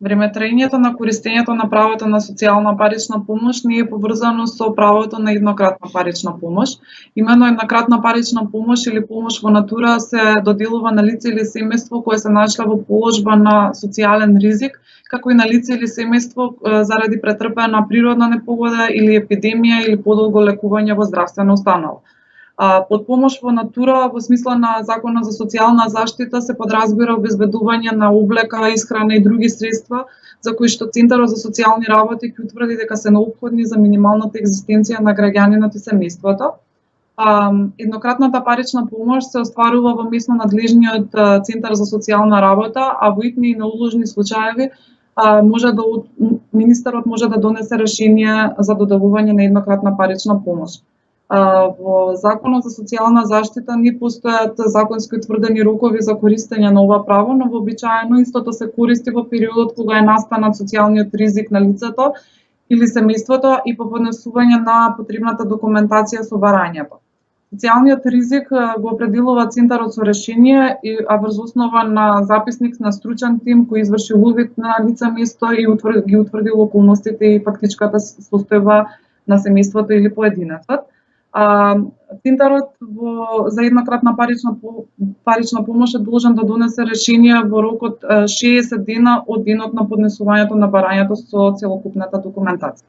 Време траењето на користењето на правото на социјална парична помош не е поврзано со правото на еднократна парична помош. Имено еднократна парична помош или помош во натура се доделува на лице или семејство кое се нашле во положба на социјален ризик, како и на лице или семејство заради претрпена природна непогода или епидемија или подолго лекување во здравствена установа. Под помош во натура во смисла на Законот за социјална заштита се подразбира обезбедување на облека, исхрана и други средства за кои што Центарот за социјални работи ќе утврди дека се неопходни за минималната екзистенција на граѓанинот и семејството. Еднократната парична помош се остварува во местно надлежниот Центар за социјална работа, а во итни и неодложни случаеви министерот може да донесе решение за додавување на еднократна парична помош. Во Законот за социјална заштита не постојат законски утврдени рокови за користење на ова право, но вообичаено истото се користи во периодот кога е настанат социјалниот ризик на лицето или семејството и по поднесување на потребната документација со барањето. Социјалниот ризик го определува Центарот со решение, а врз основа на записник на стручен тим кој изврши увид на лице место и ги утврдил околностите и фактичката состојба на семејството или поединецот. Центарот за еднократна парична помош е должен да донесе решение во рок од 60 дена од денот на поднесувањето на барањето со целокупната документација.